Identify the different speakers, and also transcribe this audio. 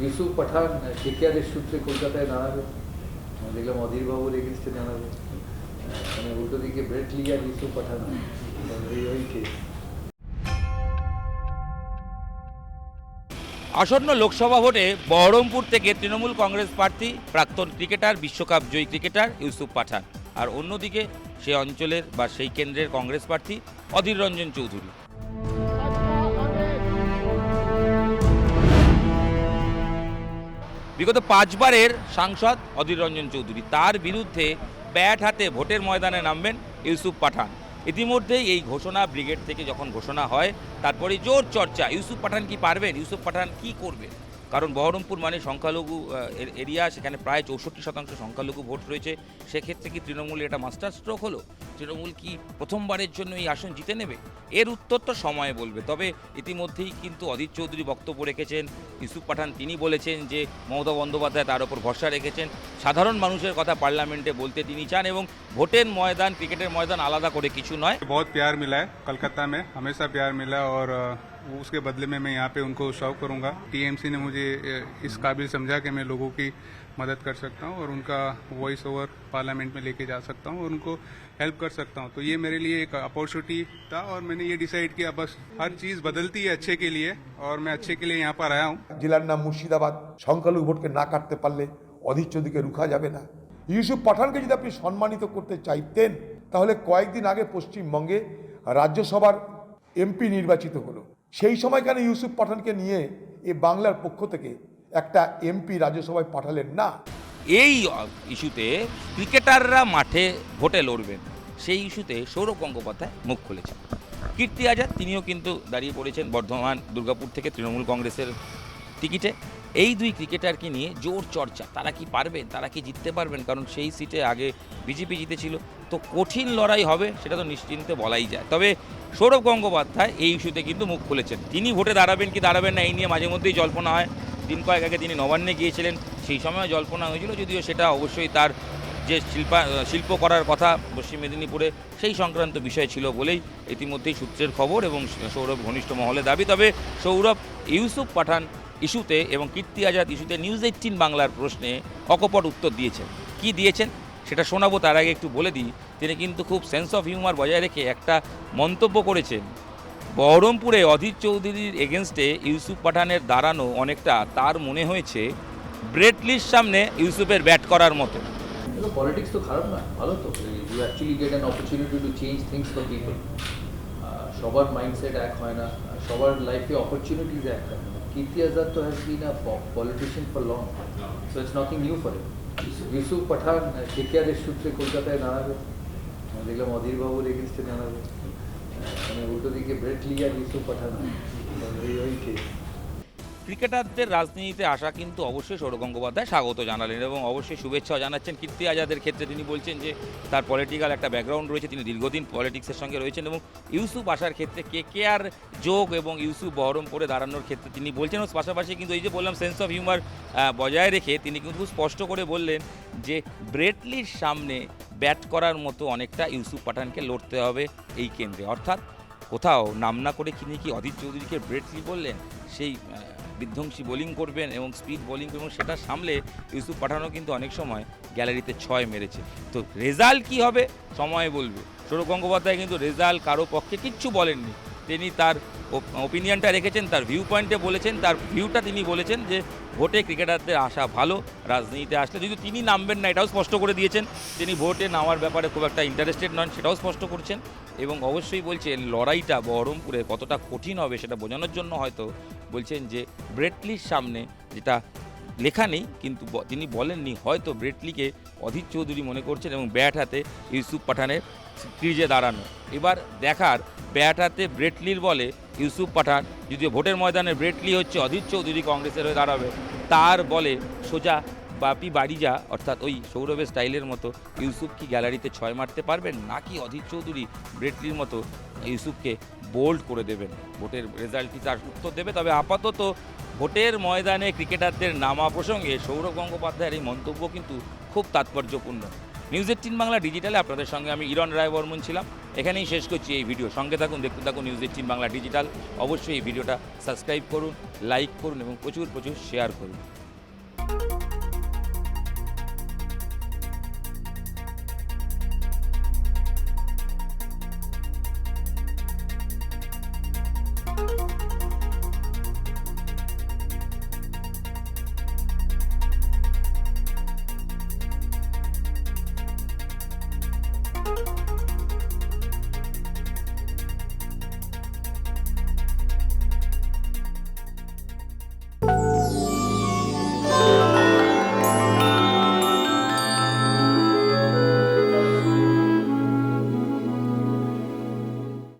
Speaker 1: ইউসুফ পাঠান কেকেআরের সূত্রে কলকাতায় দাঁড়াবে, দেখলাম অধীরবাবুর এগেনস্টে দাঁড়াবে, মানে উল্টো দিকে ব্রেট লি আর ইউসুফ পাঠান ওই কেস।
Speaker 2: আসন্ন লোকসভা ভোটে বহরমপুর থেকে তৃণমূল কংগ্রেস প্রার্থী প্রাক্তন ক্রিকেটার বিশ্বকাপ জয়ী ক্রিকেটার ইউসুফ পাঠান, আর অন্যদিকে সে অঞ্চলের বা সেই কেন্দ্রের কংগ্রেস প্রার্থী অধীর রঞ্জন চৌধুরী। বিগত 5 বারের সাংসদ অধীর রঞ্জন চৌধুরী, তার বিরুদ্ধে ব্যাট হাতে ভোটের ময়দানে নামবেন ইউসুফ পাঠান। ইতিমধ্যেই এই ঘোষণা ব্রিগেড থেকে যখন ঘোষণা হয় তারপরে জোর চর্চা, ইউসুফ পাঠান কি পারবেন, ইউসুফ পাঠান কি করবে। কারণ বহরমপুর মানে সংখ্যালঘু এরিয়া, সেখানে প্রায় 64% সংখ্যালঘু ভোট রয়েছে। সেক্ষেত্রে কি তৃণমূল এটা মাস্টার স্ট্রোক হলো? তৃণমূল কি প্রথমবারের জন্য এই আসন জিতে নেবে? এর উত্তর তো সময় বলবে। তবে ইতিমধ্যেই কিন্তু অধীর চৌধুরী বক্তব্য রেখেছেন। ইউসুফ পাঠান তিনি বলেছেন যে মমতা বন্দ্যোপাধ্যায় তার উপর ভরসা রেখেছেন, সাধারণ মানুষের কথা পার্লামেন্টে বলতে তিনি চান, এবং ভোটের ময়দান ক্রিকেটের ময়দান আলাদা করে কিছু নয়।
Speaker 3: बहुत प्यार मिला है कलकत्ता में, हमेशा प्यार मिला और उसके बदले में मैं यहाँ पे उनको सर्व करूंगा। टीएमसी ने मुझे इस काबिल समझा कि मैं लोगों की मदद कर सकता हूँ और उनका वॉइस ओवर पार्लियामेंट में लेके जा सकता हूँ और उनको हेल्प कर सकता हूँ। तो ये मेरे लिए एक अपॉर्चुनिटी था और मैंने ये डिसाइड किया बस हर चीज़ बदलती है अच्छे के लिए और मैं अच्छे के लिए यहाँ पर आया हूँ।
Speaker 4: জেলার নাম মুর্শিদাবাদ, সংখ্যালঘু ভোটকে না কাটতে পারলে অধীর চৌধুরীকে রুখা যাবে না। ইউসুফ পাঠানকে যদি আপনি সম্মানিত করতে চাইতেন তাহলে কয়েকদিন আগে পশ্চিমবঙ্গে রাজ্যসভার এমপি নির্বাচিত হলো, সেই সময় কেন ইউসুফ পাঠানকে নিয়ে বাংলার পক্ষ থেকে একটা এমপি রাজ্যসভায় পাঠালেন না?
Speaker 2: এই ইস্যুতে ক্রিকেটাররা মাঠে ভোটে লড়বেন, সেই ইস্যুতে সৌরভ গঙ্গোপাধ্যায় মুখ খুলেছেন। কীর্তি আজাদ তিনিও কিন্তু দাঁড়িয়ে পড়েছেন বর্ধমান দুর্গাপুর থেকে তৃণমূল কংগ্রেসের টিকিটে। এই দুই ক্রিকেটারকে নিয়ে জোর চর্চা, তারা কি পারবেন, তারা কি জিততে পারবেন, কারণ সেই সিটে আগে বিজেপি জিতেছিল। তো কঠিন লড়াই হবে সেটা তো নিশ্চিন্তে বলাই যায়। তবে সৌরভ গঙ্গোপাধ্যায় এই ইস্যুতে কিন্তু মুখ খুলেছেন। তিনি ভোটে দাঁড়াবেন কি দাঁড়াবেন না এই নিয়ে মাঝে মধ্যেই জল্পনা হয়। দিন কয়েক আগে তিনি নবান্নে গিয়েছিলেন, সেই সময় জল্পনা হয়েছিল, যদিও সেটা অবশ্যই তার যে শিল্প করার কথা পশ্চিম মেদিনীপুরে সেই সংক্রান্ত বিষয় ছিল বলেই ইতিমধ্যেই সূত্রের খবর এবং সৌরভ ঘনিষ্ঠ মহলে দাবি। তবে সৌরভ ইউসুফ পাঠান ইস্যুতে এবং কীর্তি আজাদ ইস্যুতে নিউজ 18 বাংলার প্রশ্নে অকপট উত্তর দিয়েছেন। কি দিয়েছেন সেটা শোনাবো, তার আগে একটু বলে দিই, তিনি কিন্তু খুব সেন্স অফ হিউমার বজায় রেখে একটা মন্তব্য করেছেন। বহরমপুরে অধীর চৌধুরীর এগেনস্টে ইউসুফ পাঠানের দাঁড়ানো অনেকটা তার মনে হয়েছে ব্রেট লির সামনে ইউসুফের ব্যাট করার মতো।
Speaker 1: পলিটিক্স তো খারাপ নয়, ভালো তো। You actually get an opportunity to change things for people. সবার মাইন্ডসেট এক হয় না, সবার লাইফে অপরচুনিটিজ এক হয় না। কীর্তি আজাদ তো has been a politician for long, so it's nothing new for him. Yusuf Pathan কেকেআরের সূত্রে কলকাতায় দাঁড়াবে, দেখলাম অধীরবাবুর এগেনস্টে দাঁড়াবে, মানে উল্টো দিকে ব্রেট লি আর ইউসুফ পাঠান ওই কেস।
Speaker 2: ক্রিকেটারদের রাজনীতিতে আসা কিন্তু অবশ্যই সৌরভ গঙ্গোপাধ্যায় স্বাগত জানালেন এবং অবশ্যই শুভেচ্ছাও জানাচ্ছেন। কীর্তি আজাদের ক্ষেত্রে তিনি বলছেন যে তার পলিটিক্যাল একটা ব্যাকগ্রাউন্ড রয়েছে, তিনি দীর্ঘদিন পলিটিক্সের সঙ্গে রয়েছেন, এবং ইউসুফ আসার ক্ষেত্রে কেকেআর যোগ এবং ইউসুফ বহরমপুরে দাঁড়ানোর ক্ষেত্রে তিনি বলছেন। এবং পাশাপাশি কিন্তু এই যে বললাম সেন্স অফ হিউমার বজায় রেখে তিনি কিন্তু স্পষ্ট করে বললেন যে ব্রেট লির সামনে ব্যাট করার মতো অনেকটা ইউসুফ পাঠানকে লড়তে হবে এই কেন্দ্রে। অর্থাৎ কোথাও নাম না করে তিনি কি অধীর চৌধুরীকে ব্রেট লি বললেন, সেই বিধ্বংসী বোলিং করবেন এবং স্পিড বোলিং করবেন, সেটা সামলে ইউসুফ পাঠানও কিন্তু অনেক সময় গ্যালারিতে 6 মেরেছে। তো রেজাল্ট কি হবে সময় বলবে। সৌরভ গঙ্গোপাধ্যায় কিন্তু রেজাল্ট কারো পক্ষে কিচ্ছু বলেননি, তিনি তার ওপিনিয়নটা রেখেছেন, তার ভিউ পয়েন্টে বলেছেন, তার ভিউটা তিনি বলেছেন যে ভোটে ক্রিকেটারদের আসা ভালো, রাজনীতিতে আসলে যদিও তিনি নামবেন না এটাও স্পষ্ট করে দিয়েছেন, তিনি ভোটে নামার ব্যাপারে খুব একটা ইন্টারেস্টেড নন সেটাও স্পষ্ট করছেন। এবং অবশ্যই বলছেন লড়াইটা বহরমপুরে কতটা কঠিন হবে সেটা বোঝানোর জন্য হয়তো বলছেন যে ব্রেট লির সামনে, যেটা লেখা নেই কিন্তু তিনি বলেননি, হয়তো ব্রেট লিকে অধীর চৌধুরী মনে করছেন এবং ব্যাট হাতে ইউসুফ পাঠানের ক্রিজে দাঁড়ানো। এবার দেখার ব্যাট হাতে ব্রেট লির বলে ইউসুফ পাঠান, যদিও ভোটের ময়দানে ব্রেট লি হচ্ছে অধীর চৌধুরী কংগ্রেসের হয়ে দাঁড়াবে, তার বলে সোজা বাপি বাড়ি যা, অর্থাৎ ওই সৌরভের স্টাইলের মতো ইউসুফ কি গ্যালারিতে 6 মারতে পারবেন, নাকি অধীর চৌধুরী ব্রেট লির মতো ইউসুফকে বোল্ড করে দেবেন। ভোটের রেজাল্ট কি তার উত্তর দেবে। তবে আপাতত ভোটের ময়দানে ক্রিকেটারদের নামা প্রসঙ্গে সৌরভ গঙ্গোপাধ্যায়ের এই মন্তব্য কিন্তু খুব তাৎপর্যপূর্ণ। নিউজ 18 বাংলা ডিজিটালে আপনাদের সঙ্গে আমি ইরণ রায় বর্মন ছিলাম। এখানেই শেষ করছি এই ভিডিও। সঙ্গে থাকুন, দেখতে থাকুন News18 বাংলা ডিজিটাল। অবশ্যই এই ভিডিওটা সাবস্ক্রাইব করুন, লাইক করুন এবং প্রচুর শেয়ার করুন।